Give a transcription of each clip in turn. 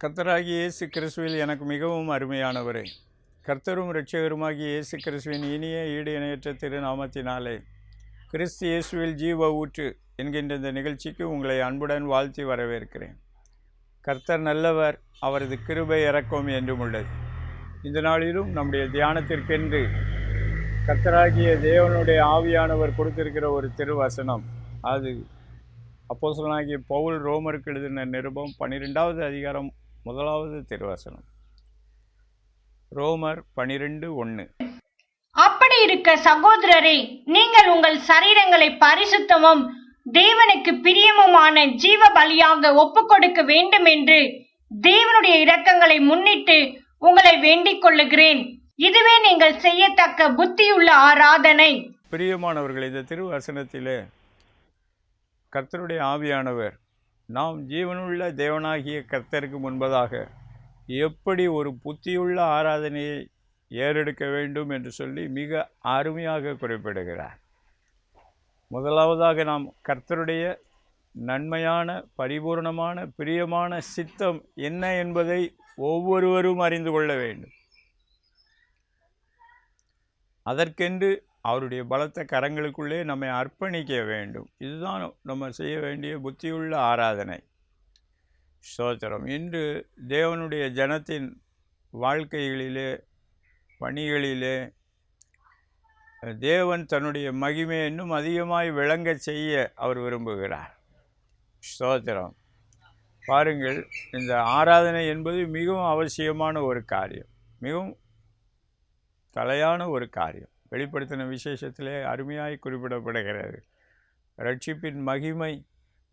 கர்த்தராகிய இயேசு கிறிஸ்துவில் எனக்கு மிகவும் அருமையானவரே, கர்த்தரும் இரட்சகருமாகிய இயேசு கிறிஸ்துவின் இனிய ஈடு இணையற்ற திருநாமத்தினாலே கிறிஸ்து இயேசுவில் ஜீவ ஊற்று என்கின்ற இந்த நிகழ்ச்சிக்கு உங்களை அன்புடன் வாழ்த்தி வரவேற்கிறேன். கர்த்தர் நல்லவர், அவரது கிருபை இரக்கம் என்றும் உள்ளது. இந்த நாளிலும் நம்முடைய தியானத்திற்கென்று கர்த்தராகிய தேவனுடைய ஆவியானவர் கொடுத்திருக்கிற ஒரு திருவசனம், அது அப்போஸ்தலனாகிய பவுல் ரோமருக்கு எழுதின நிருபம் 12வது அதிகாரம் 1வது திருவசனம். ரோமர் 12:1. அப்படி இருக்க சகோதரரே, நீங்கள் உங்கள் சரீரங்களை பரிசுத்தமும் தேவனுக்கு பிரியமுமான ஜீவ பலியாக ஒப்புக் கொடுக்க வேண்டும் என்று தேவனுடைய இரக்கங்களை முன்னிட்டு உங்களை வேண்டிக் கொள்ளுகிறேன். இதுவே நீங்கள் செய்யத்தக்க புத்தியுள்ள ஆராதனை. பிரியமானவர்கள், இந்த திருவசனத்திலே கர்த்தருடைய ஆவியானவர் நாம் ஜீவனுள்ள தேவனாகிய கர்த்தருக்கு முன்பதாக எப்படி ஒரு புத்தியுள்ள ஆராதனையை ஏறெடுக்க வேண்டும் என்று சொல்லி மிக அருமையாக குறிப்பிடுகிறார். முதலாவதாக நாம் கர்த்தருடைய நன்மையான, பரிபூர்ணமான, பிரியமான சித்தம் என்ன என்பதை ஒவ்வொருவரும் அறிந்து கொள்ள வேண்டும். அதற்கென்று அவருடைய பலத்த கரங்களுக்குள்ளே நம்மை அர்ப்பணிக்க வேண்டும். இதுதான் நம்ம செய்ய வேண்டிய புத்தியுள்ள ஆராதனை. ஸ்தோத்திரம். இன்று தேவனுடைய ஜனத்தின் வாழ்க்கைகளிலே, பணிகளிலே தேவன் தன்னுடைய மகிமை இன்னும் அதிகமாய் விளங்க செய்ய அவர் விரும்புகிறார். ஸ்தோத்திரம். பாருங்கள், இந்த ஆராதனை என்பது மிகவும் அவசியமான ஒரு காரியம், மிகவும் தலையான ஒரு காரியம். வெளிப்படுத்தின விசேஷத்திலே அருமையாய் குறிப்பிடப்படுகிறது. ரட்சிப்பின் மகிமை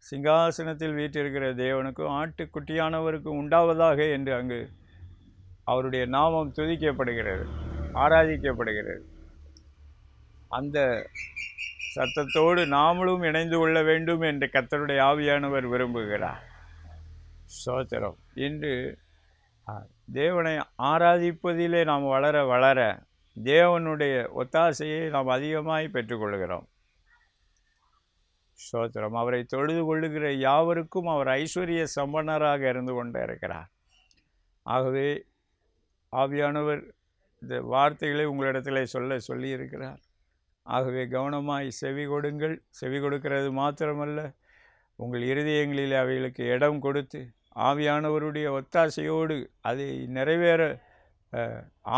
சிங்காசனத்தில் வீற்றிருக்கிற தேவனுக்கும் ஆட்டுக்குட்டியானவருக்கும் உண்டாவதாக என்று அங்கு அவருடைய நாமம் துதிக்கப்படுகிறது, ஆராதிக்கப்படுகிறது. அந்த சத்தத்தோடு நாமளும் இணைந்து கொள்ள வேண்டும் என்று கர்த்தருடைய ஆவியானவர் விரும்புகிறார். ஸ்தோத்திரம். இன்று தேவனை ஆராதிப்பதிலே நாம் வளர வளர தேவனுடைய ஒத்தாசையை நாம் அதிகமாய் பெற்றுக்கொள்கிறோம். ஸ்தோத்திரம். அவரை தொழுது கொள்ளுகிற யாவருக்கும் அவர் ஐஸ்வர்ய சம்பன்னராக இருந்து கொண்டே இருக்கிறார். ஆகவே ஆவியானவர் இந்த வார்த்தைகளை உங்களிடத்தில் சொல்லியிருக்கிறார். ஆகவே கவனமாய் செவி கொடுங்கள். செவி கொடுக்கிறது மாத்திரமல்ல, உங்கள் இருதயங்களில் அவைகளுக்கு இடம் கொடுத்து ஆவியானவருடைய ஒத்தாசையோடு அதை நிறைவேற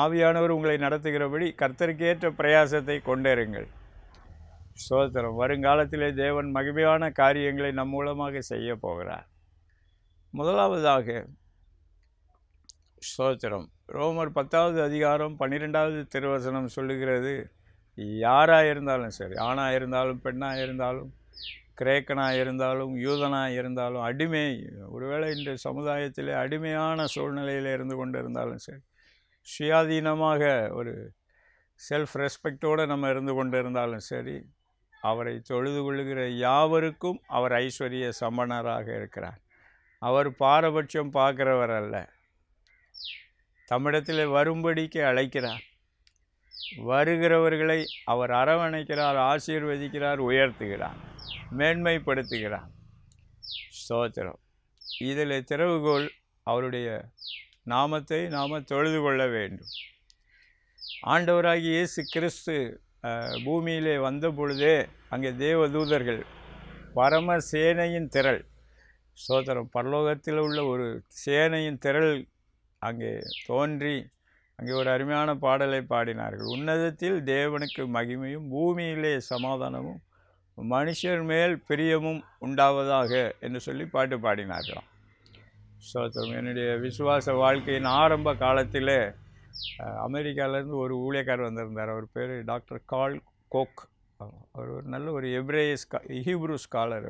ஆவியானவர் உங்களை நடத்துகிறபடி கர்த்தருக்கேற்ற பிரயாசத்தை கொண்டிருங்கள். ஸ்தோத்திரம். வருங்காலத்திலே தேவன் மகிமையான காரியங்களை நம் மூலமாக செய்ய போகிறார். முதலாவதாக ஸ்தோத்திரம், ரோமர் 10வது அதிகாரம் 12வது திருவசனம் சொல்லுகிறது, யாராக இருந்தாலும் சரி, ஆணாக இருந்தாலும் பெண்ணாக இருந்தாலும் கிரேக்கனாக இருந்தாலும் யூதனாக இருந்தாலும் அடிமை, ஒருவேளை இந்த சமுதாயத்திலே அடிமையான சூழ்நிலையில் இருந்து கொண்டு இருந்தாலும் சரி, சுயாதீனமாக ஒரு செல்ஃப் ரெஸ்பெக்டோடு நம்ம இருந்து கொண்டு இருந்தாலும் சரி, அவரை தொழுது கொள்ளுகிற யாவருக்கும் அவர் ஐஸ்வர்ய சம்பன்னராக இருக்கிறார். அவர் பாரபட்சம் பார்க்கிறவர் அல்ல. தம்மிடத்தில் வரும்படிக்கு அழைக்கிறார். வருகிறவர்களை அவர் அரவணைக்கிறார், ஆசீர்வதிக்கிறார், உயர்த்துகிறார், மேன்மைப்படுத்துகிறார். ஸ்தோத்திரம். இதில் திறவுகோல் அவருடைய நாமத்தை நாம் தொழுது கொள்ள வேண்டும். ஆண்டவராகிய இயேசு கிறிஸ்து பூமியிலே வந்த பொழுதே அங்கே தேவதூதர்கள், பரம சேனையின் திரள், ஸ்தோத்திரம், பரலோகத்தில் உள்ள ஒரு சேனையின் திரள் அங்கே தோன்றி அங்கே ஒரு அருமையான பாடலை பாடினார்கள். உன்னதத்தில் தேவனுக்கு மகிமையும் பூமியிலே சமாதானமும் மனுஷர் மேல் பிரியமும் உண்டாவதாக என்று சொல்லி பாட்டு பாடினார்களாம். ஸ்தோத்திரம். என்னுடைய விசுவாச வாழ்க்கையின் ஆரம்ப காலத்தில் அமெரிக்காவிலேருந்து ஒரு ஊழியக்காரர் வந்திருந்தார். அவர் பேர் டாக்டர் கால் கோக். அவர் ஒரு நல்ல ஒரு ஹீப்ரூ ஸ்காலர்.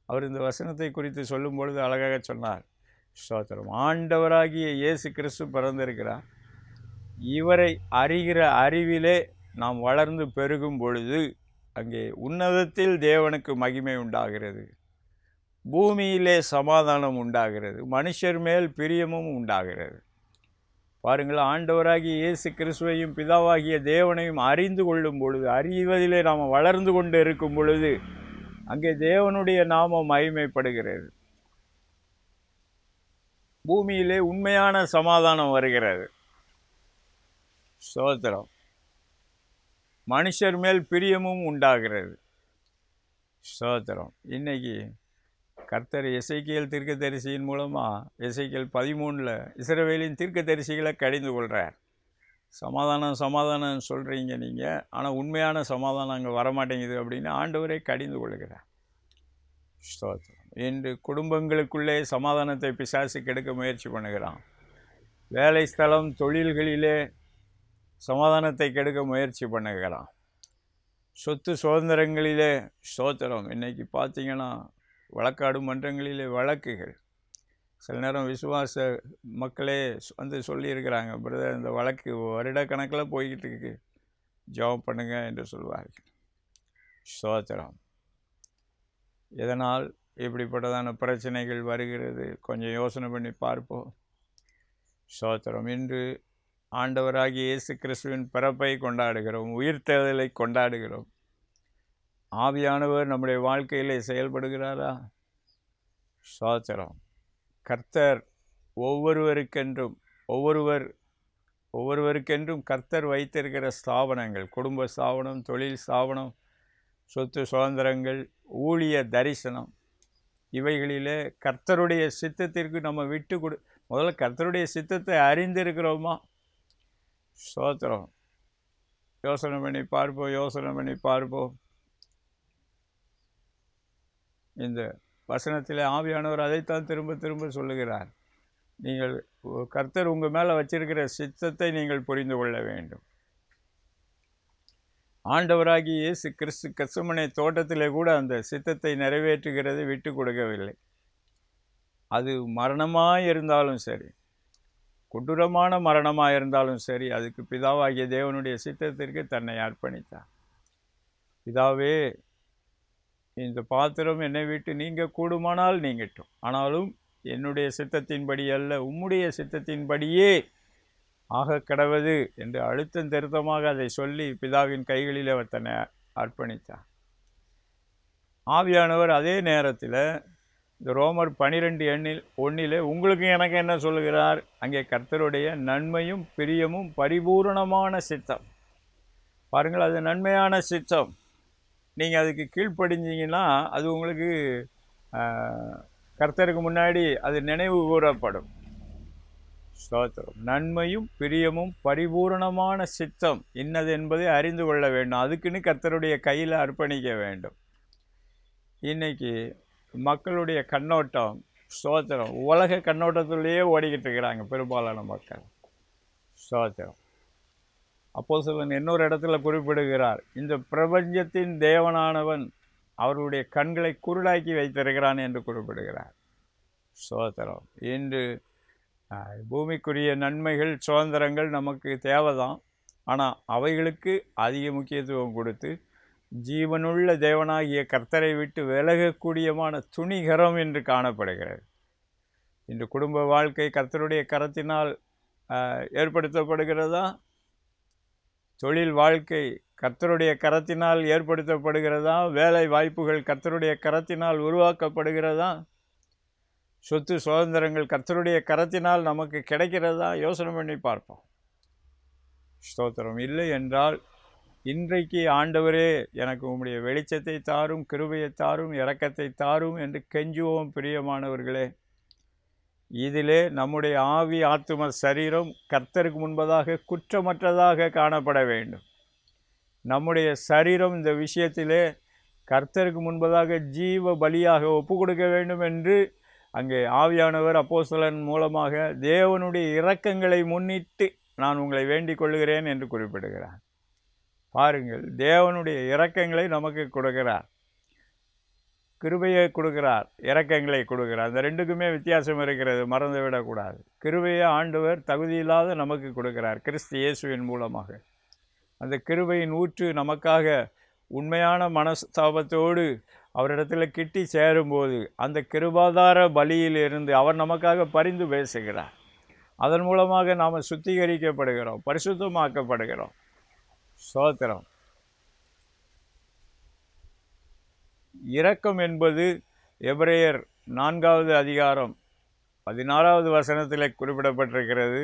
அவர் இந்த வசனத்தை குறித்து சொல்லும் பொழுது அழகாக சொன்னார். ஸ்தோத்திரம். ஆண்டவராகிய இயேசு கிறிஸ்து பிறந்திருக்கிறார். இவரை அறிகிற அறிவிலே நாம் வளர்ந்து பெருகும் பொழுது அங்கே உன்னதத்தில் தேவனுக்கு மகிமை உண்டாகிறது, பூமியிலே சமாதானம் உண்டாகிறது, மனுஷர் மேல் பிரியமும் உண்டாகிறது. பாருங்கள், ஆண்டவராகிய இயேசு கிறிஸ்துவையும் பிதாவாகிய தேவனையும் அறிந்து கொள்ளும் பொழுது, அறிவதிலே நாம் வளர்ந்து கொண்டு இருக்கும் பொழுது அங்கே தேவனுடைய நாமம் மகிமைப்படுகிறது. பூமியிலே உண்மையான சமாதானம் வருகிறது. ஸ்தோத்திரம். மனுஷர் மேல் பிரியமும் உண்டாகிறது. ஸ்தோத்திரம். இன்னைக்கு கர்த்தர் எசேக்கியேல் தீர்க்கதரிசியின் மூலமாக எசேக்கியேல் 13 இஸ்ரவேலின் தீர்க்கதரிசிகளை கடிந்து கொள்கிறார். சமாதானம் சமாதானம் சொல்கிறீங்க நீங்கள், ஆனால் உண்மையான சமாதானம் அங்கே வரமாட்டேங்குது அப்படின்னு ஆண்டவரே கடிந்து கொள்கிறார். ஸ்தோத்திரம். இன்று குடும்பங்களுக்குள்ளே சமாதானத்தை பிசாசு கெடுக்க முயற்சி பண்ணுகிறான். வேலை ஸ்தலம் தொழில்களிலே சமாதானத்தை கெடுக்க முயற்சி பண்ணுகிறான். சொத்து சுதந்திரங்களிலே ஸ்தோத்திரம். இன்றைக்கி பார்த்தீங்கன்னா வழக்காடு மன்றங்களிலே வழக்குகள். சில நேரம் விசுவாச மக்களே வந்து சொல்லியிருக்கிறாங்க, பிரதர் இந்த வழக்கு வருடக்கணக்கில் போய்கிட்டு இருக்கு, ஜெபம் பண்ணுங்க என்று சொல்வார்கள். ஸ்தோத்திரம். இதனால் இப்படிப்பட்டதான பிரச்சனைகள் வருகிறது, கொஞ்சம் யோசனை பண்ணி பார்ப்போம். ஸ்தோத்திரம். இன்று ஆண்டவராகிய இயேசு கிறிஸ்துவின் பிறப்பை கொண்டாடுகிறோம், உயிர்த்தெழுதலை கொண்டாடுகிறோம். ஆவியானவர் நம்முடைய வாழ்க்கையிலே செயல்படுகிறாரா? ஸ்தோத்திரம். கர்த்தர் ஒவ்வொருவருக்கென்றும் கர்த்தர் வைத்திருக்கிற ஸ்தாபனங்கள், குடும்ப ஸ்தாபனம், தொழில் ஸ்தாபனம், சொத்து சுதந்திரங்கள், ஊழிய தரிசனம், இவைகளிலே கர்த்தருடைய சித்தத்திற்கு நம்ம முதல்ல கர்த்தருடைய சித்தத்தை அறிந்திருக்கிறோமா? ஸ்தோத்திரம். யோசனை பண்ணி பார்ப்போம். இந்த வசனத்தில் ஆவியானவர் அதைத்தான் திரும்ப திரும்ப சொல்லுகிறார். நீங்கள் கர்த்தர் உங்கள் மேலே வச்சிருக்கிற சித்தத்தை நீங்கள் புரிந்து கொள்ள வேண்டும். ஆண்டவராகி இயேசு கிறிஸ்து கெத்செமனே தோட்டத்திலே கூட அந்த சித்தத்தை நிறைவேற்றுகிறதை விட்டு கொடுக்கவில்லை. அது மரணமாக இருந்தாலும் சரி, கொடூரமான மரணமாக இருந்தாலும் சரி, அதுக்கு பிதாவாகிய தேவனுடைய சித்தத்திற்கு தன்னை அர்ப்பணித்தார். பிதாவே, இந்த பாத்திரம் என்னை விட்டு நீங்க கூடுமானால் நீங்கட்டும், ஆனாலும் என்னுடைய சித்தத்தின்படி அல்ல, உம்முடைய சித்தத்தின்படியே ஆக கடவது என்று அழுத்தம் திருத்தமாக அதை சொல்லி பிதாவின் கைகளில் அவர் தன்னை அர்ப்பணித்தார். ஆவியானவர் அதே நேரத்தில் இந்த ரோமர் 12:1 உங்களுக்கு எனக்கு என்ன சொல்லுகிறார்? அங்கே கர்த்தருடைய நன்மையும் பிரியமும் பரிபூரணமான சித்தம். பாருங்கள், அது நன்மையான சித்தம். நீங்கள் அதுக்கு கீழ்ப்படிஞ்சிங்கன்னா அது உங்களுக்கு கர்த்தருக்கு முன்னாடி அது நினைவு கூறப்படும். ஸ்தோத்திரம். நன்மையும் பிரியமும் பரிபூரணமான சித்தம் இன்னது என்பதை அறிந்து கொள்ள வேண்டும். அதுக்குன்னு கர்த்தருடைய கையில் அர்ப்பணிக்க வேண்டும். இன்னைக்கு மக்களுடைய கண்ணோட்டம், ஸ்தோத்திரம், உலக கண்ணோட்டத்திலேயே ஓடிக்கிட்டு இருக்கிறாங்க பெரும்பாலான மக்கள். ஸ்தோத்திரம். அப்போஸ்தலன் இன்னொரு இடத்துல குறிப்பிடுகிறார், இந்த பிரபஞ்சத்தின் தேவனானவன் அவர்களுடைய கண்களை குருடாக்கி வைத்திருக்கிறான் என்று குறிப்பிடுகிறார். ஸ்தோத்திரம். இன்று பூமிக்குரிய நன்மைகள் சுதந்திரங்கள் நமக்கு தேவைதான், ஆனால் அவைகளுக்கு அதிக முக்கியத்துவம் கொடுத்து ஜீவனுள்ள தேவனாகிய கர்த்தரை விட்டு விலகக்கூடியமான துணிகரம் என்று காணப்படுகிறது. இன்று குடும்ப வாழ்க்கை கர்த்தருடைய கரத்தினால் ஏற்படுத்தப்படுகிறதா? தொழில் வாழ்க்கை கர்த்தருடைய கரத்தினால் ஏற்படுத்தப்படுகிறதா? வேலை வாய்ப்புகள் கர்த்தருடைய கரத்தினால் உருவாக்கப்படுகிறதா? சொத்து சுதந்திரங்கள் கர்த்தருடைய கரத்தினால் நமக்கு கிடைக்கிறதா? யோசனை பண்ணி பார்ப்போம். ஸ்தோத்திரம். இல்லை என்றால் இன்றைக்கு ஆண்டவரே எனக்கு உம்முடைய வெளிச்சத்தை தாரும், கிருபையை தாரும், இரக்கத்தை தாரும் என்று கெஞ்சுவோம். பிரியமானவர்களே, இதிலே நம்முடைய ஆவி ஆத்தும சரீரம் கர்த்தருக்கு முன்பதாக குற்றமற்றதாக காணப்பட வேண்டும். நம்முடைய சரீரம் இந்த விஷயத்திலே கர்த்தருக்கு முன்பதாக ஜீவ பலியாக ஒப்பு கொடுக்க வேண்டும் என்று அங்கே ஆவியானவர் அப்போஸ்தலன் மூலமாக தேவனுடைய இரக்கங்களை முன்னிட்டு நான் உங்களை வேண்டிக் கொள்கிறேன் என்று குறிப்பிடுகிறார். பாருங்கள், தேவனுடைய இரக்கங்களை நமக்கு கொடுக்கிறார், கிருபையை கொடுக்கிறார், இரக்கங்களை கொடுக்கிறார். அந்த ரெண்டுக்குமே வித்தியாசம் இருக்கிறது, மறந்து விடக்கூடாது. கிருபையை ஆண்டவர் தகுதியில்லாத நமக்கு கொடுக்கிறார் கிறிஸ்து இயேசுவின் மூலமாக. அந்த கிருபையின் ஊற்று நமக்காக உண்மையான மனஸ்தாபத்தோடு அவரிடத்தில் கிட்டி சேரும்போது அந்த கிருபாதார பலியிலிருந்து அவர் நமக்காக பரிந்து பேசுகிறார். அதன் மூலமாக நாம் சுத்திகரிக்கப்படுகிறோம், பரிசுத்தமாக்கப்படுகிறோம். ஸ்தோத்திரம். இரக்கம் என்பது எபிரேயர் 4வது அதிகாரம் 14வது வசனத்தில் குறிப்பிடப்பட்டிருக்கிறது.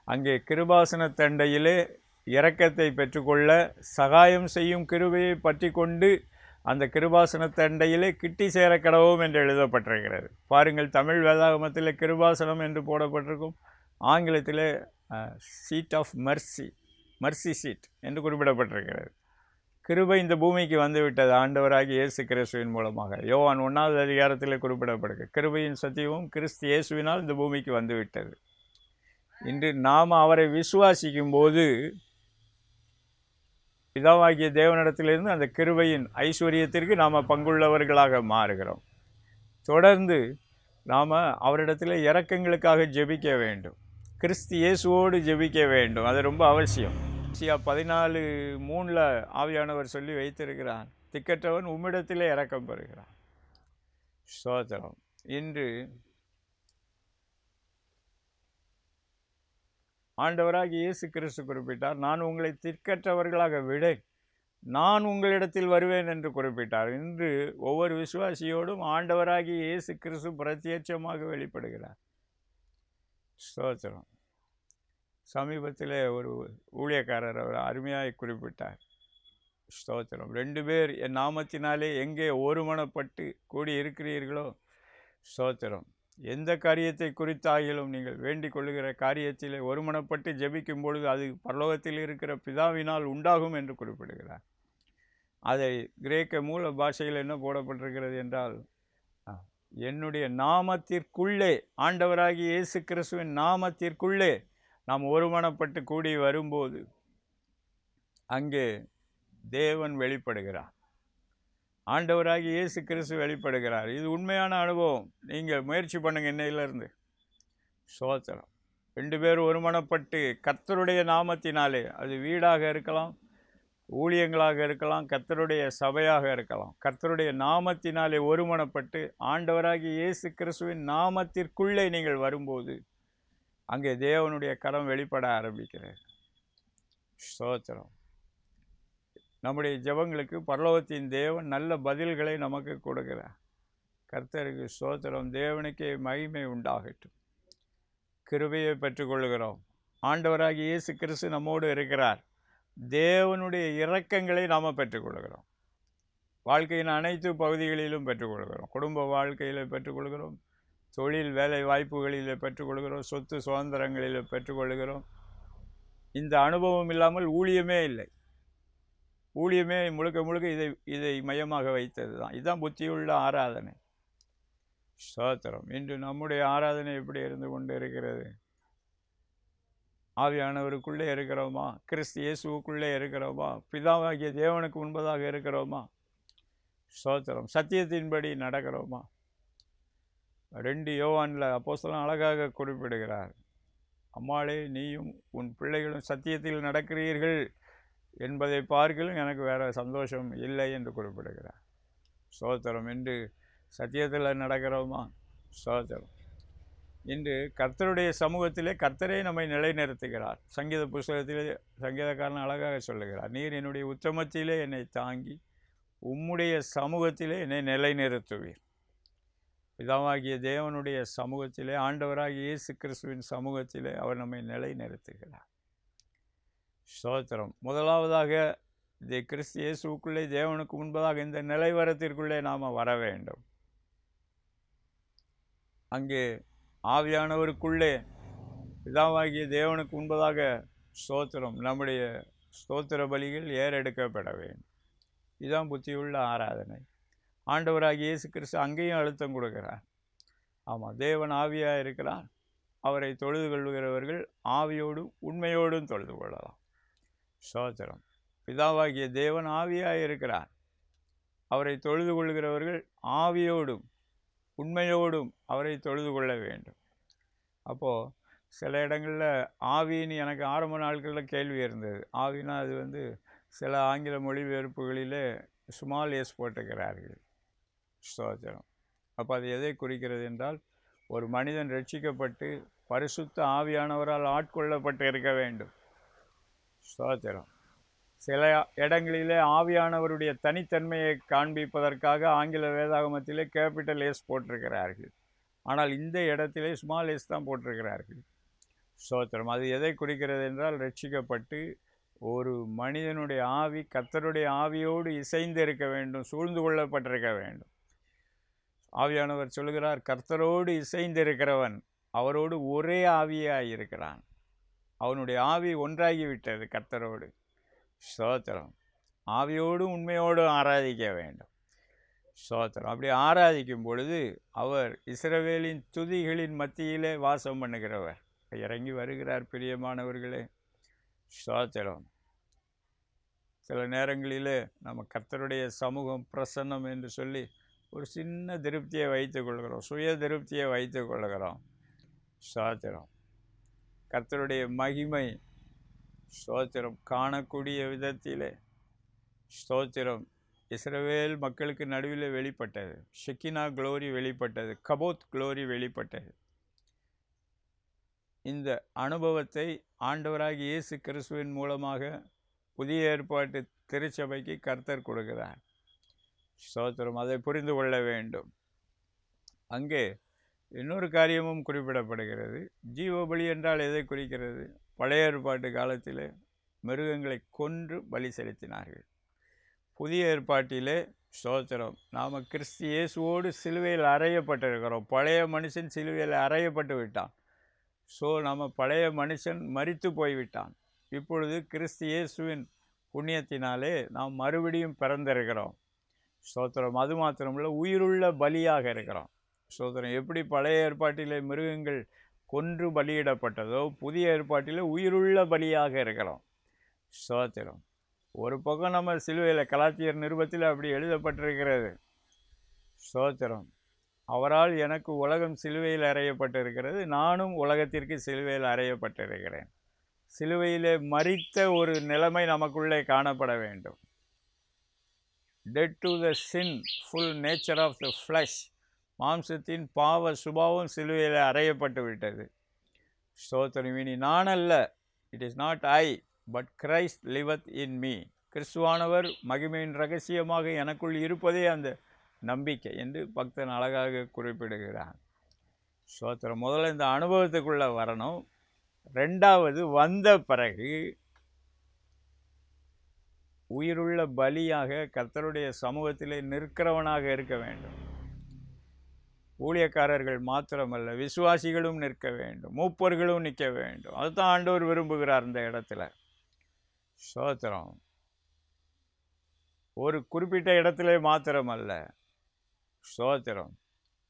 அங்கே கிருபாசன தண்டையிலே இரக்கத்தை பெற்றுக்கொள்ள சகாயம் செய்யும் கிருபையை பற்றி கொண்டு அந்த கிருபாசன தண்டையிலே கிட்டி சேர கடவோம் என்று எழுதப்பட்டிருக்கிறது. பாருங்கள், தமிழ் வேதாகமத்தில் கிருபாசனம் என்று போடப்பட்டிருக்கும், ஆங்கிலத்தில் seat of mercy, mercy seat என்று குறிப்பிடப்பட்டிருக்கிறது. கிருபை இந்த பூமிக்கு வந்துவிட்டது ஆண்டவராகிய இயேசு கிறிஸ்துவின் மூலமாக. யோவான் 1வது அதிகாரத்தில் குறிப்பிடப்படுகிறது, கிருபையின் சத்தியமும் கிறிஸ்து இயேசுவினால் இந்த பூமிக்கு வந்துவிட்டது. இன்று நாம் அவரை விசுவாசிக்கும் போது பிதாவாகிய தேவனிடத்திலிருந்து அந்த கிருபையின் ஐஸ்வர்யத்திற்கு நாம் பங்குள்ளவர்களாக மாறுகிறோம். தொடர்ந்து நாம் அவரிடத்தில் இரக்கங்களுக்காக ஜெபிக்க வேண்டும், கிறிஸ்து இயேசுவோடு ஜெபிக்க வேண்டும். அது ரொம்ப அவசியம். 14:3 ஆவியானவர் சொல்லி வைத்திருக்கிறார், திக்கற்றவன் உம்மிடத்திலே இரக்கம் பெறுகிறான். ஸ்தோத்திரம். இன்று ஆண்டவராக இயேசு கிறிஸ்து குறிப்பிட்டார், நான் உங்களை திக்கற்றவர்களாக விடேன், நான் உங்களிடத்தில் வருவேன் என்று குறிப்பிட்டார். இன்று ஒவ்வொரு விசுவாசியோடும் ஆண்டவராகிய இயேசு கிறிஸ்து பிரத்யட்சமாக வெளிப்படுகிறார். ஸ்தோத்திரம். சமீபத்தில் ஒரு ஊழியக்காரர் அவர் அருமையாக குறிப்பிட்டார். ஸ்தோத்திரம். 2 பேர் என் நாமத்தினாலே எங்கே ஒருமனப்பட்டு கூடி இருக்கிறீர்களோ, ஸ்தோத்திரம், எந்த காரியத்தை குறித்தாகிலும் நீங்கள் வேண்டிக் கொள்ளுகிற காரியத்திலே ஒருமனப்பட்டு ஜெபிக்கும் பொழுது அது பரலோகத்தில் இருக்கிற பிதாவினால் உண்டாகும் என்று குறிப்பிடுகிறார். அதை கிரேக்க மூல பாஷையில் என்ன போடப்பட்டிருக்கிறது என்றால், என்னுடைய நாமத்திற்குள்ளே, ஆண்டவராகிய இயேசு கிறிஸ்துவின் நாமத்திற்குள்ளே நாம் ஒருமனப்பட்டு கூடி வரும்போது அங்கே தேவன் வெளிப்படுகிறார், ஆண்டவராகிய இயேசு கிறிஸ்து வெளிப்படுகிறார். இது உண்மையான அனுபவம். நீங்கள் முயற்சி பண்ணுங்கள் இன்னையிலிருந்து. ஸ்தோத்திரம். 2 பேர் ஒருமனப்பட்டு கர்த்தருடைய நாமத்தினாலே, அது வீடாக இருக்கலாம், ஊழியங்களாக இருக்கலாம், கர்த்தருடைய சபையாக இருக்கலாம், கர்த்தருடைய நாமத்தினாலே ஒருமனப்பட்டு ஆண்டவராகிய இயேசு கிறிஸ்துவின் நாமத்திற்குள்ளே நீங்கள் வரும்போது அங்கே தேவனுடைய கரம் வெளிப்பட ஆரம்பிக்கிறது. ஸ்தோத்திரம். நம்முடைய ஜெபங்களுக்கு பரலோகத்தின் தேவன் நல்ல பதில்களை நமக்கு கொடுக்கிறார். கர்த்தருக்கு ஸ்தோத்திரம். தேவனுக்கே மகிமை உண்டாகட்டும். கிருபையை பெற்றுக்கொள்கிறோம். ஆண்டவராகிய இயேசு கிறிஸ்து நம்மோடு இருக்கிறார். தேவனுடைய இரக்கங்களை நாம் பெற்றுக்கொள்கிறோம். வாழ்க்கையின் அனைத்து பகுதிகளிலும் பெற்றுக்கொள்கிறோம். குடும்ப வாழ்க்கையில் பெற்றுக்கொள்கிறோம், தொழில் வேலை வாய்ப்புகளில் பெற்றுக்கொள்கிறோம், சொத்து சுதந்திரங்களில் பெற்றுக்கொள்கிறோம். இந்த அனுபவம் இல்லாமல் ஊழியமே இல்லை. ஊழியமே முழுக்க முழுக்க இதை மையமாக வைத்தது தான். இதுதான் புத்தியுள்ள ஆராதனை. ஸ்தோத்திரம். இன்று நம்முடைய ஆராதனை எப்படி இருந்து கொண்டு இருக்கிறது? ஆவியானவருக்குள்ளே இருக்கிறோமா? கிறிஸ்து இயேசுவுக்குள்ளே இருக்கிறோமா? பிதாவாகிய தேவனுக்கு முன்பதாக இருக்கிறோமா? ஸ்தோத்திரம். சத்தியத்தின்படி நடக்கிறோமா? 2 யோவானில் அப்போஸ்தலன் அழகாக குறிப்பிடுகிறார், அம்மாளே, நீயும் உன் பிள்ளைகளும் சத்தியத்தில் நடக்கிறீர்கள் என்பதை பார்க்கலும் எனக்கு வேறு சந்தோஷம் இல்லை என்று குறிப்பிடுகிறார். ஸ்தோத்திரம். இன்று சத்தியத்தில் நடக்கிறோமா? ஸ்தோத்திரம். இன்று கர்த்தருடைய சமூகத்திலே கர்த்தரே நம்மை நிலைநிறுத்துகிறார். சங்கீத புஸ்தகத்திலே சங்கீதக்காரன் அழகாக சொல்லுகிறார், நீர் என்னுடைய உத்தமத்திலே என்னை தாங்கி உம்முடைய சமூகத்திலே என்னை நிலைநிறுத்துவீர். பிதாவாகிய தேவனுடைய சமூகத்திலே, ஆண்டவராகிய இயேசு கிறிஸ்துவின் சமூகத்திலே அவர் நம்மை நிலைநிறுத்துகிறார். ஸ்தோத்திரம். முதலாவதாக இந்த கிறிஸ்து இயேசுக்குள்ளே தேவனுக்கு முன்பதாக இந்த நிலைவரத்திற்குள்ளே நாம் வர வேண்டும். அங்கே ஆவியானவருக்குள்ளே பிதாவாகிய தேவனுக்கு முன்பதாக ஸ்தோத்திரம், நம்முடைய ஸ்தோத்திர பலிகள் ஏறெடுக்கப்பட வேண்டும். இதுதான் புத்தியுள்ள ஆராதனை. ஆண்டவராகிய இயேசு கிறிஸ்து அங்கேயும் அழுத்தம் கொடுக்கிறார். ஆமாம், தேவன் ஆவியாக இருக்கிறார். அவரை தொழுது கொள்ளுகிறவர்கள் ஆவியோடும் உண்மையோடும் தொழுது கொள்ளலாம். ஸ்தோத்திரம். பிதாவாகிய தேவன் ஆவியாக இருக்கிறார். அவரை தொழுது கொள்ளுகிறவர்கள் ஆவியோடும் உண்மையோடும் அவரை தொழுது கொள்ள வேண்டும். அப்போது சில இடங்களில் ஆவின்னு எனக்கு ஆரம்ப நாட்களில் கேள்வி இருந்தது. ஆவினா அது சில ஆங்கில மொழிபெயர்ப்புகளிலே ஸ்மால் எஸ் போட்டுக்கிறார்கள். ஸ்தோத்திரம். அப்போ அது எதை குறிக்கிறது என்றால், ஒரு மனிதன் ரட்சிக்கப்பட்டு பரிசுத்த ஆவியானவரால் ஆட்கொள்ளப்பட்டு இருக்க வேண்டும். ஸ்தோத்திரம். சில இடங்களிலே ஆவியானவருடைய தனித்தன்மையை காண்பிப்பதற்காக ஆங்கில வேதாகமத்திலே கேபிட்டல் எஸ் போட்டிருக்கிறார்கள். ஆனால் இந்த இடத்திலே ஸ்மால் எஸ் தான் போட்டிருக்கிறார்கள். ஸ்தோத்திரம். அது எதை குறிக்கிறது என்றால், ரட்சிக்கப்பட்டு ஒரு மனிதனுடைய ஆவி கர்த்தருடைய ஆவியோடு இசைந்து இருக்க வேண்டும், சூழ்ந்து கொள்ளப்பட்டிருக்க வேண்டும். ஆவியானவர் சொல்கிறார், கர்த்தரோடு இசைந்திருக்கிறவன் அவரோடு ஒரே ஆவியாய் இருக்கிறான். அவனுடைய ஆவி ஒன்றாகிவிட்டது கர்த்தரோடு. ஸ்தோத்திரம். ஆவியோடும் உண்மையோடும் ஆராதிக்க வேண்டும். ஸ்தோத்திரம். அப்படி ஆராதிக்கும் பொழுது அவர் இஸ்ரவேலின் துதிகளின் மத்தியிலே வாசம் பண்ணுகிறவர் இறங்கி வருகிறார். பிரியமானவர்களே, ஸ்தோத்திரம். சில நேரங்களிலே நம்ம கர்த்தருடைய சமூகம் பிரசன்னம் என்று சொல்லி ஒரு சின்ன திருப்தியை வைத்துக் கொள்கிறோம், சுய திருப்தியை வைத்துக் கொள்கிறோம். ஸ்தோத்திரம். கர்த்தருடைய மகிமை ஸ்தோத்திரம் காணக்கூடிய விதத்திலே ஸ்தோத்திரம் இஸ்ரவேல் மக்களுக்கு நடுவில் வெளிப்பட்டது. ஷெக்கினா க்ளோரி வெளிப்பட்டது, கபோத் க்ளோரி வெளிப்பட்டது. இந்த அனுபவத்தை ஆண்டவராகிய இயேசு கிறிஸ்துவின் மூலமாக புதிய ஏற்பாட்டு திருச்சபைக்கு கர்த்தர் கொடுக்கிறார். ஸ்தோத்திரம். அதை புரிந்து கொள்ள வேண்டும். அங்கே இன்னொரு காரியமும் குறிப்பிடப்படுகிறது. ஜீவபலி என்றால் எதை குறிக்கிறது? பழைய ஏற்பாட்டு காலத்திலே மிருகங்களை கொன்று பலி செலுத்தினார்கள். புதிய ஏற்பாட்டிலே ஸ்தோத்திரம் நாம் கிறிஸ்து இயேசுவோடு சிலுவையில் அறையப்பட்டிருக்கிறோம். பழைய மனுஷன் சிலுவையில் அறையப்பட்டு விட்டான். ஸோ நம்ம பழைய மனுஷன் மரித்து போய்விட்டான். இப்பொழுது கிறிஸ்து இயேசுவின் புண்ணியத்தினாலே நாம் மறுபடியும் பிறந்திருக்கிறோம். ஸ்தோத்திரம். அது மாத்திரமில்லை, உயிருள்ள பலியாக இருக்கிறோம். ஸ்தோத்திரம். எப்படி பழைய ஏற்பாட்டிலே மிருகங்கள் கொன்று பலியிடப்பட்டதோ, புதிய ஏற்பாட்டிலே உயிருள்ள பலியாக இருக்கிறோம். ஸ்தோத்திரம். ஒரு பக்கம் நம்ம சிலுவையில் கலாத்தியர் நிருபத்தில் அப்படி எழுதப்பட்டிருக்கிறது. ஸ்தோத்திரம். அவரால் எனக்கு உலகம் சிலுவையில் அறையப்பட்டிருக்கிறது, நானும் உலகத்திற்கு சிலுவையில் அறையப்பட்டிருக்கிறேன். சிலுவையிலே மரித்த ஒரு நிலைமை நமக்குள்ளே காணப்பட வேண்டும். Dead to the sinful nature of the flesh. மாம்சத்தின் பாவ சுபாவம் சிலுவையில் அறையப்பட்டு விட்டது. ஸ்தோத்திரம். இனி நான் அல்ல, it is not I but Christ லிவத் in me. கிறிஸ்துவானவர் மகிமையின் ரகசியமாக எனக்குள் இருப்பதே அந்த நம்பிக்கை என்று பக்தன் அழகாக குறிப்பிடுகிறான். ஸ்தோத்திரம். முதல்ல இந்த அனுபவத்துக்குள்ளே வரணும். ரெண்டாவது, வந்த பிறகு உயிருள்ள பலியாக கர்த்தருடைய சமூகத்திலே நிற்கிறவனாக இருக்க வேண்டும். ஊழியக்காரர்கள் மாத்திரமல்ல, விசுவாசிகளும் நிற்க வேண்டும், மூப்பர்களும் நிற்க வேண்டும். அதுதான் ஆண்டவர் விரும்புகிறார் இந்த இடத்துல. ஸ்தோத்திரம். ஒரு குறிப்பிட்ட இடத்துல மாத்திரமல்ல. ஸ்தோத்திரம்.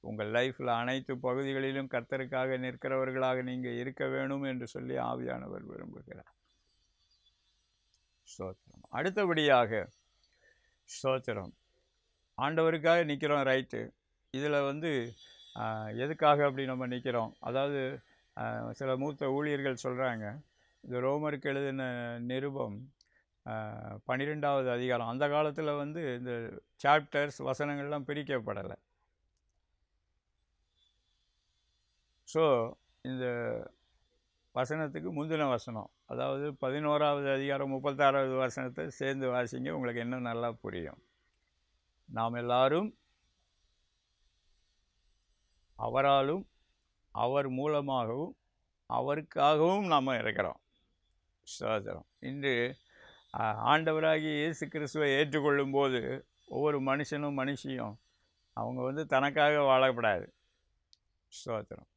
உங்கள் லைஃப்பில் அனைத்து பகுதிகளிலும் கர்த்தருக்காக நிற்கிறவர்களாக நீங்கள் இருக்க வேணும் என்று சொல்லி ஆவியானவர் விரும்புகிறார். ஸ்தோத்திரம். அடுத்தபடியாக ஸ்தோத்திரம், ஆண்டவருக்காக நிற்கிறோம், ரைட்டு. இதில் எதுக்காக அப்படி நம்ம நிற்கிறோம்? அதாவது சில மூத்த ஊழியர்கள் சொல்கிறாங்க, இந்த ரோமருக்கு எழுதின நிருபம் 12வது அதிகாரம், அந்த காலத்தில் இந்த சாப்டர்ஸ் வசனங்கள்லாம் பிரிக்கப்படலை. ஸோ இந்த வசனத்துக்கு முந்தின வசனம், அதாவது 11வது அதிகாரம் 36வது வசனத்தை சேர்ந்து வாசிங்க, உங்களுக்கு இன்னும் நல்லா புரியும். நாம் எல்லாரும் அவராலும் அவர் மூலமாகவும் அவருக்காகவும் நாம் இருக்கிறோம். ஸ்தோத்திரம். இன்று ஆண்டவராகிய இயேசு கிறிஸ்துவை ஏற்றுக்கொள்ளும் போது ஒவ்வொரு மனுஷனும் மனுஷியும் அவங்க தனக்காக வாழப்படாது. ஸ்தோத்திரம்.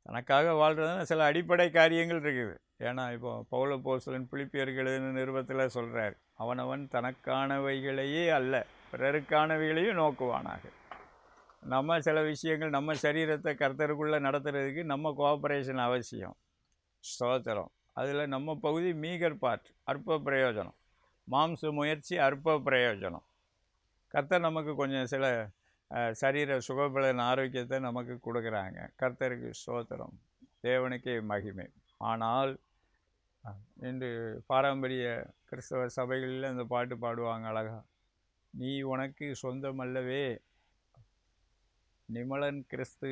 தனக்காக வாழ்கிறதுனா சில அடிப்படை காரியங்கள் இருக்குது. ஏன்னா இப்போ பவுல் அப்போஸ்தலன் பிலிப்பியருக்கு எழுதின நிருபத்தில் சொல்கிறார், அவனவன் தனக்கானவைகளையே அல்ல பிறருக்கானவைகளையும் நோக்குவானாக. நம்ம சில விஷயங்கள் நம்ம சரீரத்தை கர்த்தருக்குள்ளே நடத்துறதுக்கு நம்ம கோஆப்ரேஷன் அவசியம். ஸ்தோத்திரம். அதில் நம்ம பகுதி மீகர் பார்ட், அற்ப பிரயோஜனம். மாம்ச முயற்சி அற்ப பிரயோஜனம். கர்த்தர் நமக்கு கொஞ்சம் சில சரீர சுகபலன் ஆரோக்கியத்தை நமக்கு கொடுக்குறாங்க. கர்த்தருக்கு ஸ்தோத்திரம், தேவனுக்கே மகிமை. ஆனால் இன்று பாரம்பரிய கிறிஸ்தவ சபைகளில் இந்த பாட்டு பாடுவாங்க அழகா, நீ உனக்கு சொந்தமல்லவே நிமலன் கிறிஸ்து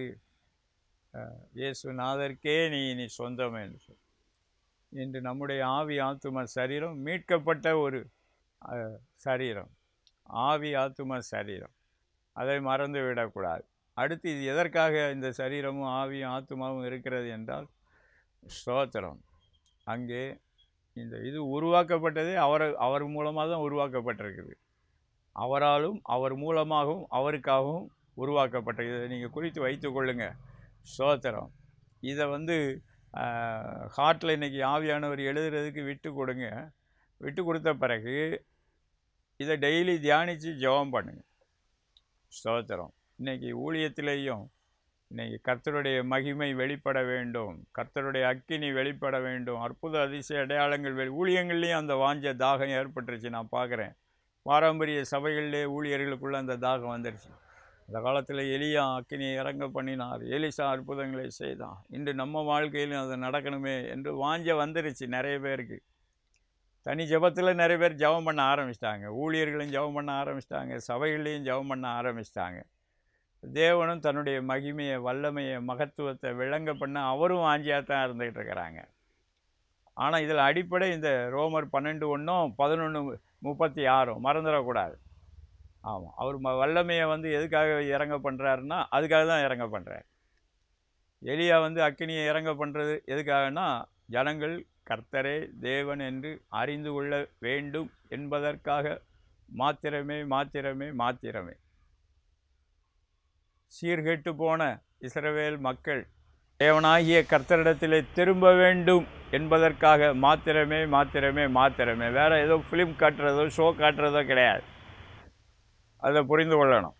இயேசுநாதர்க்கே நீ சொந்தம் என்று சொல். இன்று நம்முடைய ஆவி ஆத்தும சரீரம் மீட்கப்பட்ட ஒரு சரீரம், ஆவி ஆத்தும சரீரம். அதை மறந்து விடக்கூடாது. அடுத்து இது எதற்காக இந்த சரீரமும் ஆவியும் ஆத்துமாவும் இருக்கிறது என்றால், ஸ்தோத்திரம், அங்கே இந்த இது உருவாக்கப்பட்டதே அவர் மூலமாக தான் உருவாக்கப்பட்டிருக்குது. அவராலும் அவர் மூலமாகவும் அவருக்காகவும் உருவாக்கப்பட்ட இதை நீங்கள் குறித்து வைத்து கொள்ளுங்க. ஸ்தோத்திரம். இதை ஹார்ட்டில் இன்றைக்கி ஆவியானவர் எழுதுறதுக்கு விட்டு கொடுத்த பிறகு இதை டெய்லி தியானித்து ஜெபம் பண்ணுங்க. ஸ்தோத்திரம். இன்றைக்கி ஊழியத்திலேயும் இன்றைக்கி கர்த்தருடைய மகிமை வெளிப்பட வேண்டும், கர்த்தருடைய அக்கினி வெளிப்பட வேண்டும், அற்புத அதிசய அடையாளங்கள் ஊழியங்கள்லேயும் அந்த வாஞ்ச தாகம் ஏற்பட்டுருச்சு. நான் பார்க்குறேன் பாரம்பரிய சபைகளிலே ஊழியர்களுக்குள்ளே அந்த தாகம் வந்துருச்சு. அந்த காலத்தில் எலியா அக்கினியை இறங்க பண்ணினார், எலிசா அற்புதங்களை செய்தான். இன்று நம்ம வாழ்க்கையிலும் அது நடக்கணுமே என்று வாஞ்ச வந்துருச்சு நிறைய பேருக்கு. தனி ஜெபத்தில் நிறைய பேர் ஜெபம் பண்ண ஆரம்பிச்சிட்டாங்க, ஊழியர்களும் ஜெபம் பண்ண ஆரம்பிச்சிட்டாங்க, சபைகள்லேயும் ஜெபம் பண்ண ஆரம்பிச்சிட்டாங்க. தேவனும் தன்னுடைய மகிமையை, வல்லமையை, மகத்துவத்தை விளங்க பண்ண அவரும் வாஞ்சியாக தான் இருந்துகிட்டு இருக்கிறாங்க. ஆனால் இதில் அடிப்படை இந்த ரோமர் 12:1 11:36 மறந்துடக்கூடாது. ஆமாம், அவர் வல்லமையை எதுக்காக இறங்க பண்ணுறாருன்னா அதுக்காக தான் இறங்க பண்ணுறார். எலியா அக்கினியை இறங்க பண்ணுறது எதுக்காகனா ஜனங்கள் கர்த்தரே தேவன் என்று அறிந்து கொள்ள வேண்டும் என்பதற்காக மாத்திரமே மாத்திரமே மாத்திரமே. சீர்கெட்டு போன இஸ்ரவேல் மக்கள் தேவனாகிய கர்த்தரிடத்திலே திரும்ப வேண்டும் என்பதற்காக மாத்திரமே மாத்திரமே மாத்திரமே. வேறு ஏதோ ஃபிலிம் காட்டுறதோ ஷோ காட்டுறதோ கிடையாது. அதை புரிந்து கொள்ளணும்.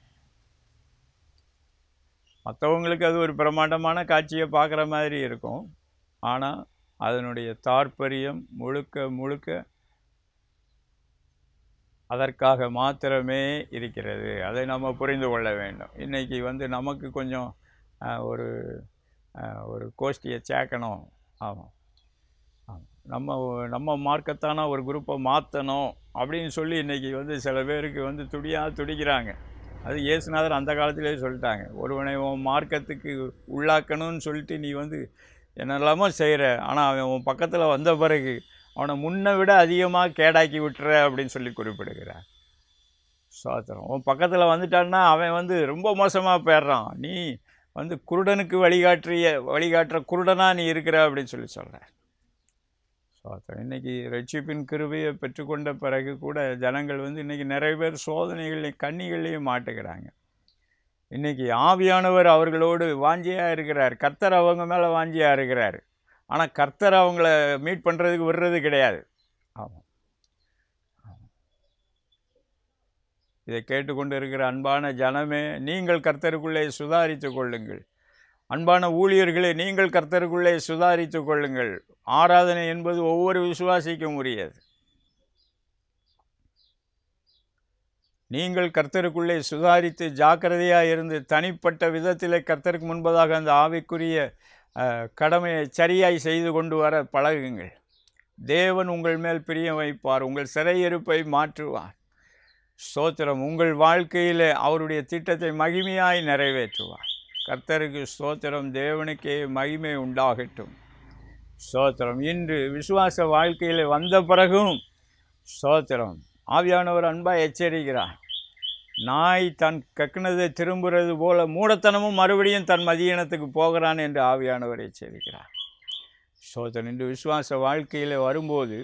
மற்றவங்களுக்கு அது ஒரு பிரமாண்டமான காட்சியை பார்க்குற மாதிரி இருக்கும். ஆனால் அதனுடைய தாற்பயம் முழுக்க முழுக்க அதற்காக மாத்திரமே இருக்கிறது. அதை நம்ம புரிந்து கொள்ள வேண்டும். இன்றைக்கி நமக்கு கொஞ்சம் ஒரு கோஷ்டியை சேர்க்கணும். ஆமாம், நம்ம மார்க்கத்தான ஒரு குரூப்பை மாற்றணும் அப்படின்னு சொல்லி இன்றைக்கி சில பேருக்கு துடிக்கிறாங்க. அது இயேசுநாதர் அந்த காலத்திலே சொல்லிட்டாங்க, ஒருவனை உன் மார்க்கத்துக்கு உள்ளாக்கணும்னு சொல்லிட்டு நீ என்னெல்லாமோ செய்கிற, ஆனால் அவன் உன் பக்கத்தில் வந்த பிறகு அவனை முன்னை விட அதிகமாக கேடாக்கி விட்டுற அப்படின்னு சொல்லி குறிப்பிடுகிறார். ஸ்தோத்திரம். உன் பக்கத்தில் வந்துட்டான்னா அவன் ரொம்ப மோசமாக போயிடுறான். நீ குருடனுக்கு வழிகாட்டுற குருடனாக நீ இருக்கிற அப்படின்னு சொல்லி சொல்கிறார். ஸ்தோத்திரம். இன்றைக்கி ரட்சிப்பின் கிருபையை பெற்றுக்கொண்ட பிறகு கூட ஜனங்கள் இன்றைக்கி நிறைய பேர் சோதனைகளையும் கண்ணிகளையும் மாட்டுக்கிறாங்க. இன்றைக்கி ஆவியானவர் அவர்களோடு வாஞ்சியாக இருக்கிறார், கர்த்தர் அவங்க மேலே வாஞ்சியாக இருக்கிறார். ஆனால் கர்த்தர் அவங்கள மீட் பண்ணுறதுக்கு விடுறது கிடையாது. ஆமாம், இதை கேட்டுக்கொண்டு இருக்கிற அன்பான ஜனமே, நீங்கள் கர்த்தருக்குள்ளே சுதாரித்து கொள்ளுங்கள். அன்பான ஊழியர்களே, நீங்கள் கர்த்தருக்குள்ளே சுதாரித்து கொள்ளுங்கள். ஆராதனை என்பது ஒவ்வொரு விசுவாசிக்கும் உரியது. நீங்கள் கர்த்தருக்குள்ளே சுதாரித்து ஜாக்கிரதையாக இருந்து தனிப்பட்ட விதத்திலே கர்த்தருக்கு முன்பதாக அந்த ஆவிக்குரிய கடமையை சரியாய் செய்து கொண்டு வர பழகுங்கள். தேவன் உங்கள் மேல் பிரியம் வைப்பார், உங்கள் சிறையிருப்பை மாற்றுவார். ஸ்தோத்திரம். உங்கள் வாழ்க்கையில் அவருடைய திட்டத்தை மகிமையாய் நிறைவேற்றுவார். கர்த்தருக்கு ஸ்தோத்திரம். தேவனுக்கே மகிமை உண்டாகட்டும். ஸ்தோத்திரம். இன்று விசுவாச வாழ்க்கையில் வந்த பிறகும் ஸ்தோத்திரம், ஆவியானவர் அன்பாக எச்சரிக்கிறார். நாய் தன் கக்கினதை திரும்புறது போல மூடத்தனமும் மறுபடியும் தன் மதியனத்துக்கு போகிறான் என்று ஆவியானவர் எச்சரிக்கிறார். ஸ்தோத்திரம். இன்று விசுவாச வாழ்க்கையில் வரும்போது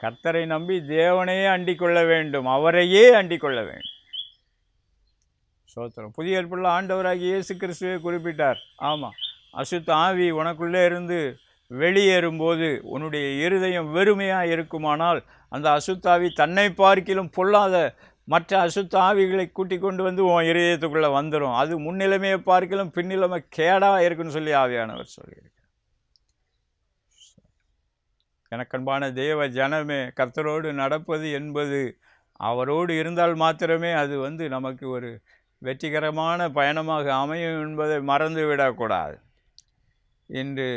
கர்த்தரை நம்பி தேவனையே அண்டிக் கொள்ள வேண்டும், அவரையே அண்டிக் கொள்ள வேண்டும். ஸ்தோத்திரம். புதிய ஏற்பாட்டில் ஆண்டவராகிய இயேசு கிறிஸ்துவை குறிப்பிட்டார். ஆமாம், அசுத்த ஆவி உனக்குள்ளே இருந்து வெளியேறும்போது உன்னுடைய இருதயம் வெறுமையாக இருக்குமானால் அந்த அசுத்தாவி தன்னை பார்க்கிலும் பொல்லாத மற்ற அசுத்த ஆவிகளை கூட்டி கொண்டு உன் இருதயத்துக்குள்ளே வந்துடும். அது முன்னிலைமையை பார்க்கிலும் பின்னிலைமை கேடாக இருக்குன்னு சொல்லி ஆவியானவர் சொல்லியிருக்கார். எனக்கன்பான தேவ ஜனமே, கர்த்தரோடு நடப்பது என்பது அவரோடு இருந்தால் மாத்திரமே அது நமக்கு ஒரு வெற்றிகரமான பயணமாக அமையும் என்பதை மறந்துவிடக்கூடாது. இன்று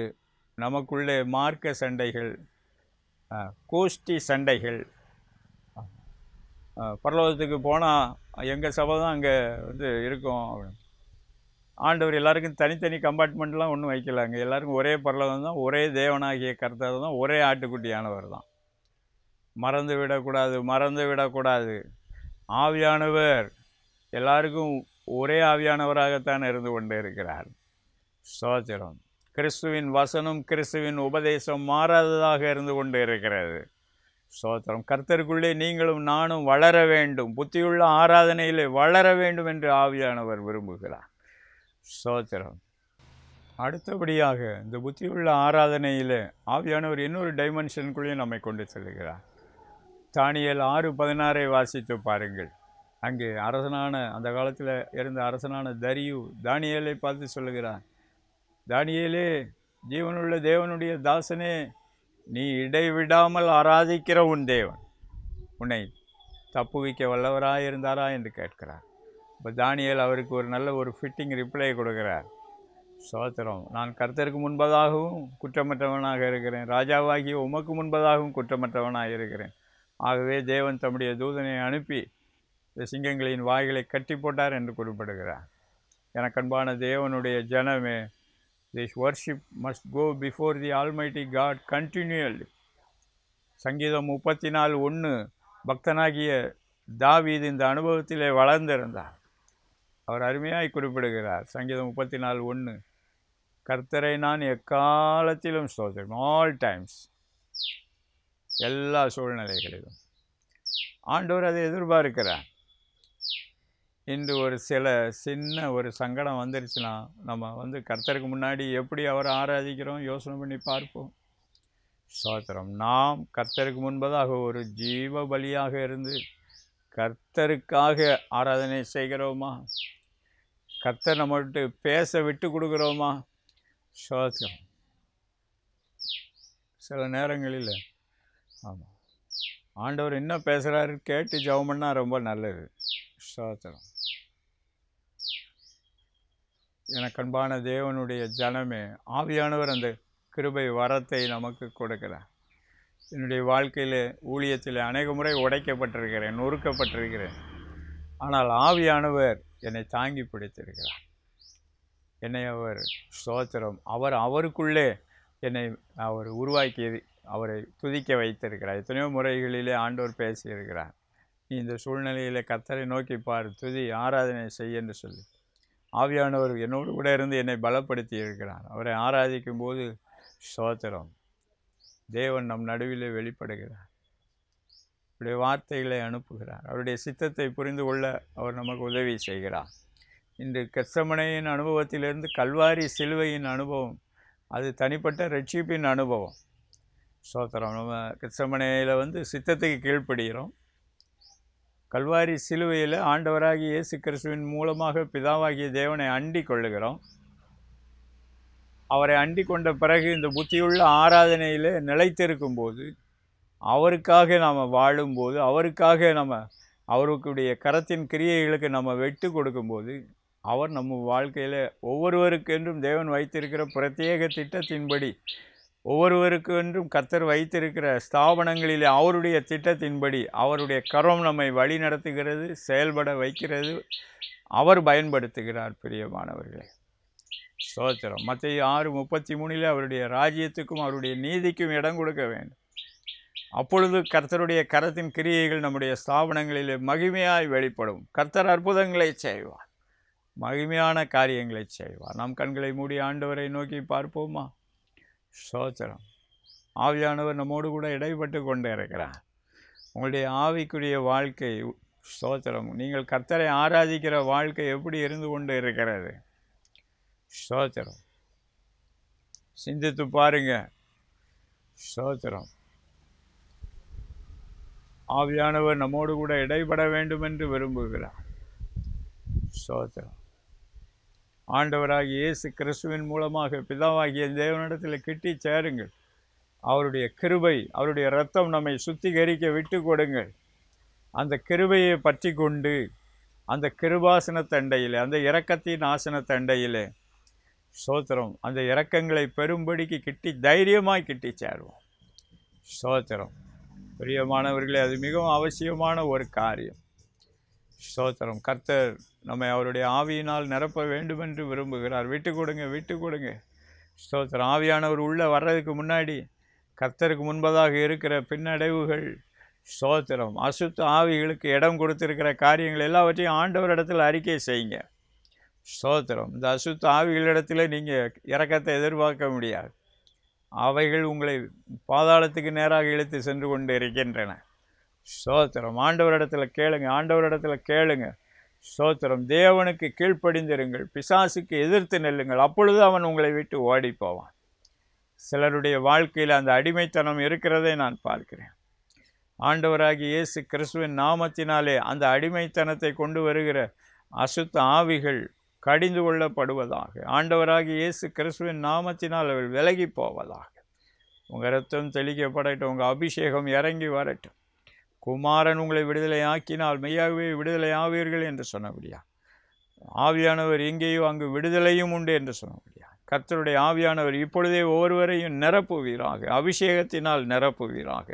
நமக்குள்ளே மார்க்க சண்டைகள், கோஷ்டி சண்டைகள். பரலோகத்துக்கு போனால் எங்கள் சபை தான் அங்கே இருக்கும். ஆண்டவர் எல்லாருக்கும் தனித்தனி கம்பார்ட்மெண்ட்லாம் ஒன்றும் வைக்கலாங்க. எல்லாருக்கும் ஒரே பரலோகம் தான், ஒரே தேவனாகிய கர்த்தர் தான், ஒரே ஆட்டுக்குட்டியானவர் தான். மறந்து விடக்கூடாது. ஆவியானவர் எல்லாருக்கும் ஒரே ஆவியானவராகத்தான் இருந்து கொண்டு இருக்கிறார். ஸ்தோத்திரம். கிறிஸ்துவின் வசனம், கிறிஸ்துவின் உபதேசம் மாறாததாக இருந்து கொண்டு இருக்கிறது. ஸ்தோத்திரம். கர்த்தருக்குள்ளே நீங்களும் நானும் வளர வேண்டும், புத்தியுள்ள ஆராதனையிலே வளர வேண்டும் என்று ஆவியானவர் விரும்புகிறார். ஸ்தோத்திரம். அடுத்தபடியாக இந்த புத்தியுள்ள ஆராதனையில் ஆவியானவர் இன்னொரு டைமென்ஷனுக்குள்ளேயும் நம்மை கொண்டு செல்கிறார். தானியேல் 6:16 வாசித்து பாருங்கள். அங்கே அரசனான, அந்த காலத்தில் இருந்த அரசனான தரியு தானியேலை பார்த்து சொல்லுகிறார், தானியேலே, ஜீவனுள்ள தேவனுடைய தாசனே, நீ இடைவிடாமல் ஆராதிக்கிற உன் தேவன் உன்னை தப்புவிக்க வல்லவராயிருந்தாரா என்று கேட்கிறார். இப்போ தானியேல் அவருக்கு ஒரு நல்ல ஒரு ஃபிட்டிங் ரிப்ளை கொடுக்கிறார். ஸ்தோத்திரம். நான் கர்த்தருக்கு முன்பதாகவும் குற்றமற்றவனாக இருக்கிறேன், ராஜாவாகிய உமக்கு முன்பதாகவும் குற்றமற்றவனாக இருக்கிறேன். ஆகவே தேவன் தம்முடைய தூதனை அனுப்பி இந்த சிங்கங்களின் வாய்களை கட்டி போட்டார் என்று குறிப்பிடுகிறார். எனக்கு அன்பான தேவனுடைய ஜனமே, this worship must go before the Almighty God continually. சங்கீதம் 34:1 பக்தனாகிய தாவீது இந்த அனுபவத்திலே வளர்ந்திருந்தார். அவர் அருமையாய் குறிப்பிடுகிறார். சங்கீதம் 34:1, கர்த்தரை நான் எக்காலத்திலும் ஸ்தோத்திரம், ஆல் டைம்ஸ், எல்லா சூழ்நிலைகளிலும். ஆண்டவர் அதை எதிர்பார்க்கிறார். இன்று ஒரு சின்ன ஒரு சங்கடம் வந்துருச்சுன்னா நம்ம கர்த்தருக்கு முன்னாடி எப்படி அவரை ஆராதிக்கிறோம் யோசனை பண்ணி பார்ப்போம். ஸ்தோத்திரம். நாம் கர்த்தருக்கு முன்பதாக ஒரு ஜீவ பலியாக இருந்து கர்த்தருக்காக ஆராதனை செய்கிறோமா? கர்த்தர் நம்மகிட்ட பேச விட்டு கொடுக்குறோமா? ஸ்தோத்திரம். சில நேரங்களில் ஆமாம், ஆண்டவர் என்ன பேசுகிறாரு கேட்டு ஜெபம் பண்ணால் ரொம்ப நல்லது. ஸ்தோத்திரம். எனக்கு அன்பான தேவனுடைய ஜனமே, ஆவியானவர் அந்த கிருபை வரத்தை நமக்கு கொடுக்கிறார். என்னுடைய வாழ்க்கையில் ஊழியத்தில் அநேக முறை உடைக்கப்பட்டிருக்கிறேன், நொறுக்கப்பட்டிருக்கிறேன். ஆனால் ஆவியானவர் என்னை தாங்கி பிடித்திருக்கிறார். என்னை அவர் ஸ்தோத்திரம் அவருக்குள்ளே என்னை அவர் உருவாக்கியது, அவரை துதிக்க வைத்திருக்கிறார். எத்தனையோ முறைகளிலே ஆண்டவர் பேசியிருக்கிறார். நீ இந்த சூழ்நிலையில் கர்த்தரை நோக்கி பார், துதி, ஆராதனை செய் என்று சொல்லி ஆவியானவர் என்னோடு கூட இருந்து என்னை பலப்படுத்தி இருக்கிறார். அவரை ஆராதிக்கும் போது ஸ்தோத்திரம், தேவன் நம் நடுவிலே வெளிப்படுகிறார். அவருடைய வார்த்தைகளை அனுப்புகிறார். அவருடைய சித்தத்தை புரிந்து கொள்ள அவர் நமக்கு உதவி செய்கிறார். இன்று கெத்சமனேயின் அனுபவத்திலிருந்து கல்வாரி சிலுவையின் அனுபவம், அது தனிப்பட்ட ரட்சிப்பின் அனுபவம். ஸ்தோத்திரம். நம்ம கெத்சமனேயில் சித்தத்துக்கு கீழ்ப்படுகிறோம். கல்வாரி சிலுவையில் ஆண்டவராகிய இயேசு கிறிஸ்துவின் மூலமாக பிதாவாகிய தேவனை அண்டி கொள்ளுகிறோம். அவரை அண்டி கொண்ட பிறகு இந்த புத்தியுள்ள ஆராதனையில் நிலைத்திருக்கும் போது, அவருக்காக நாம் வாழும்போது, அவருக்காக அவருக்குடைய கரத்தின் கிரியைகளுக்கு நம்ம வெட்டு கொடுக்கும்போது, அவர் நம்ம வாழ்க்கையில் ஒவ்வொருவருக்கென்றும் தேவன் வைத்திருக்கிற பிரத்யேக திட்டத்தின்படி, ஒவ்வொருவருக்கென்றும் கர்த்தர் வைத்திருக்கிற ஸ்தாபனங்களில் அவருடைய திட்டத்தின்படி அவருடைய கரம் நம்மை வழி நடத்துகிறது, செயல்பட வைக்கிறது, அவர் பயன்படுத்துகிறார். பிரியமானவர்களே, ஸ்தோத்திரம். மத்தேயு 6:33 அவருடைய ராஜ்யத்துக்கும் அவருடைய நீதிக்கும் இடம் கொடுக்க வேண்டும். அப்பொழுது கர்த்தருடைய கரத்தின் கிரியைகள் நம்முடைய ஸ்தாபனங்களில் மகிமையாய் வெளிப்படும். கர்த்தர் அற்புதங்களை செய்வார், மகிமையான காரியங்களை செய்வார். நாம் கண்களை மூடி ஆண்டவரை நோக்கி பார்ப்போமா? ஸ்தோத்திரம். ஆவியானவர் நம்மோடு கூட இடைப்பட்டு கொண்டே இருக்கிறார். உங்களுடைய ஆவிக்குரிய வாழ்க்கை, ஸ்தோத்திரம், நீங்கள் கர்த்தரை ஆராதிக்கிற வாழ்க்கை எப்படி இருந்து கொண்டு இருக்கிறது? ஸ்தோத்திரம். சிந்தித்து பாருங்க. ஸ்தோத்திரம். ஆவியானவர் நம்மோடு கூட இடைப்பட வேண்டும் என்று விரும்புகிறார். ஸ்தோத்திரம். ஆண்டவராகிய இயேசு கிறிஸ்துவின் மூலமாக பிதாவாகிய தேவனிடத்தில் கிட்டி சேருங்கள். அவருடைய கிருபை, அவருடைய இரத்தம் நம்மை சுத்திகரிக்க விட்டு கொடுங்கள். அந்த கிருபையை பற்றி கொண்டு அந்த கிருபாசன தண்டையில், அந்த இரக்கத்தின் ஆசன தண்டையில் ஸ்தோத்திரம், அந்த இரக்கங்களை பெரும்படிக்கு கிட்டி தைரியமாய் கிட்டி சேருவோம். ஸ்தோத்திரம். பிரியமானவர்களே, அது மிகவும் அவசியமான ஒரு காரியம். ஸ்தோத்திரம். கர்த்தர் நம்மை அவருடைய ஆவியினால் நிரப்ப வேண்டும் என்று விரும்புகிறார். விட்டு கொடுங்க, விட்டு கொடுங்க. ஸ்தோத்திரம். ஆவியானவர் உள்ளே வர்றதுக்கு முன்னாடி கர்த்தருக்கு முன்பதாக இருக்கிற பின்னடைவுகள், ஸ்தோத்திரம், அசுத்த ஆவிகளுக்கு இடம் கொடுத்திருக்கிற காரியங்கள் எல்லாவற்றையும் ஆண்டவர் இடத்தில் அறிக்கை செய்யுங்க. ஸ்தோத்திரம். இந்த அசுத்த ஆவிகளிடத்தில் நீங்கள் இரக்கத்தை எதிர்பார்க்க முடியாது. அவைகள் உங்களை பாதாளத்துக்கு நேராக இழுத்து சென்று கொண்டு இருக்கின்றன. ஸ்தோத்திரம். ஆண்டவரிடத்தில் கேளுங்க, ஆண்டவரிடத்தில் கேளுங்க. ஸ்தோத்திரம். தேவனுக்கு கீழ்ப்படிந்திருங்கள், பிசாசுக்கு எதிர்த்து நெல்லுங்கள், அப்பொழுது அவன் உங்களை விட்டு ஓடி போவான். சிலருடைய வாழ்க்கையில் அந்த அடிமைத்தனம் இருக்கிறதை நான் பார்க்கிறேன். ஆண்டவராகிய இயேசு கிறிஸ்துவின் நாமத்தினாலே அந்த அடிமைத்தனத்தை கொண்டு வருகிற அசுத்த ஆவிகள் கடிந்து கொள்ளப்படுவதாக. ஆண்டவராகிய இயேசு கிறிஸ்துவின் நாமத்தினால் அவள் விலகி போவதாக. உங்கள் ரத்தம் தெளிக்கப்படட்டும், உங்கள் அபிஷேகம் இறங்கி வரட்டும். குமாரன் உங்களை விடுதலை ஆக்கினால் மெய்யாகவே விடுதலை ஆவீர்கள் என்று சொன்னபடியா. ஆவியானவர் எங்கேயோ அங்கு விடுதலையும் உண்டு என்று சொன்னபடியா. கர்த்தருடைய ஆவியானவர் இப்பொழுதே ஒவ்வொருவரையும் நிரப்புவீராக, அபிஷேகத்தினால் நிரப்புவீராக.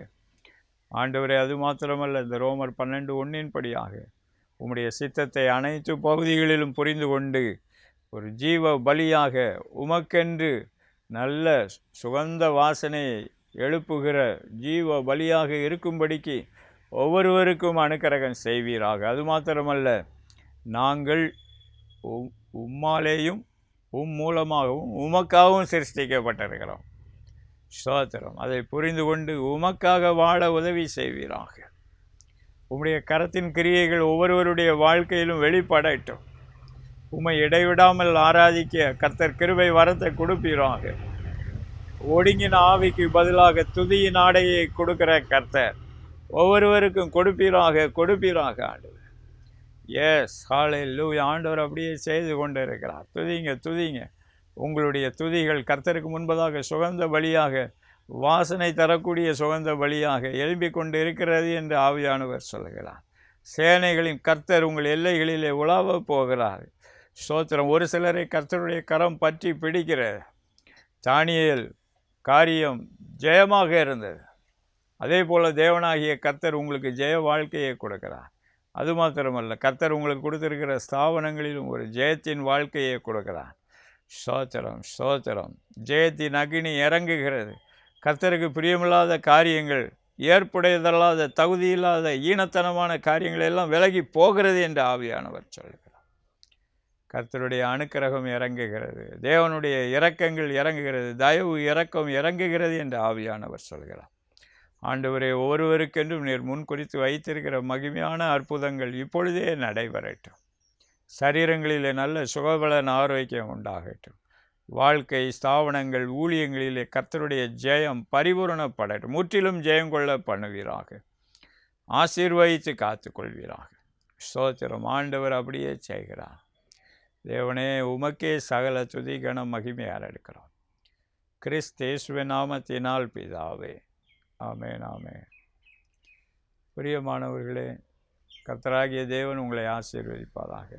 ஆண்டவரே, அது மாத்திரமல்ல, இந்த ரோமர் 12:1 படியாக உம்முடைய சித்தத்தை அனைத்து பகுதிகளிலும் புரிந்து கொண்டு ஒரு ஜீவ பலியாக உமக்கென்று நல்ல சுகந்த வாசனையை எழுப்புகிற ஜீவ பலியாக இருக்கும்படிக்கு ஒவ்வொருவருக்கும் அனுக்கிரகம் செய்வீராக. அது மாத்திரமல்ல, நாங்கள் உம்மாலேயும் மூலமாகவும் உமக்காகவும் சிருஷ்டிக்கப்பட்டிருக்கிறோம். ஸ்தோத்திரம். அதை புரிந்து கொண்டு உமக்காக வாழ உதவி செய்வீராக. உம்முடைய கரத்தின் கிரியைகள் ஒவ்வொருவருடைய வாழ்க்கையிலும் வெளிப்படட்டும். உம்மை இடைவிடாமல் ஆராதிக்க கர்த்தர் கிருபை வரத்தை கொடுப்பீராக. ஒடுங்கின ஆவிக்கு பதிலாக துதியின் ஆடையை கொடுக்கிற கர்த்தர் ஒவ்வொருவருக்கும் கொடுப்பீராக ஆண்டவர். எஸ், ஹல்லேலூயா. ஆண்டவர் அப்படியே செய்து கொண்டு இருக்கிறார். துதிங்க. உங்களுடைய துதிகள் கர்த்தருக்கு முன்பதாக சுகந்த பலியாக, வாசனை தரக்கூடிய சுகந்த பலியாக எழும்பிக் கொண்டு இருக்கிறது என்று ஆவியானவர் சொல்கிறார். சேனைகளின் கர்த்தர் உங்கள் எல்லைகளிலே உலாவ போகிறார். ஸ்தோத்திரம். ஒரு சிலரை கர்த்தருடைய கரம் பற்றி பிடிக்கிறது. தானியேல் காரியம் ஜெயமாக இருந்தது. அதே போல் தேவனாகிய கர்த்தர் உங்களுக்கு ஜெய வாழ்க்கையை கொடுக்கிறார். அது மாத்திரமல்ல, கர்த்தர் உங்களுக்கு கொடுத்திருக்கிற ஸ்தாபனங்களிலும் ஒரு ஜெயத்தின் வாழ்க்கையை கொடுக்கிறார். ஸ்தோத்திரம். ஜெயத்தின் அக்னி இறங்குகிறது. கர்த்தருக்கு பிரியமில்லாத காரியங்கள், ஏற்புடையதல்லாத, தகுதியில்லாத, ஈனத்தனமான காரியங்கள் எல்லாம் விலகி போகிறது என்று ஆவியானவர் சொல்கிறார். கர்த்தருடைய அனுக்கிரகம் இறங்குகிறது, தேவனுடைய இரக்கங்கள் இறங்குகிறது, தயவு இரக்கம் இறங்குகிறது என்று ஆவியானவர் சொல்கிறார். ஆண்டவரே, ஒவ்வொருவருக்கென்றும் நீர் முன்குறித்து வைத்திருக்கிற மகிமையான அற்புதங்கள் இப்பொழுதே நடைபெறட்டும். சரீரங்களிலே நல்ல சுகபலன் ஆரோக்கியம் உண்டாகட்டும். வாழ்க்கை, ஸ்தாபனங்கள், ஊழியங்களிலே கர்த்தருடைய ஜெயம் பரிபூரணப்படட்டும். முற்றிலும் ஜெயம் கொள்ள பண்ணுவீராக. ஆசீர்வதித்து காத்துக்கொள்வீராக. ஸ்தோத்திரம். ஆண்டவர் அப்படியே செய்கிறார். தேவனே, உமக்கே சகல துதி கன மகிமையால் எடுக்கிறோம். கிறிஸ்தேசுவின் நாமத்தினால் பிதாவே, ஆமென். பிரியமானவர்களே, கர்த்தராகிய தேவன் உங்களை ஆசீர்வதிப்பாராக.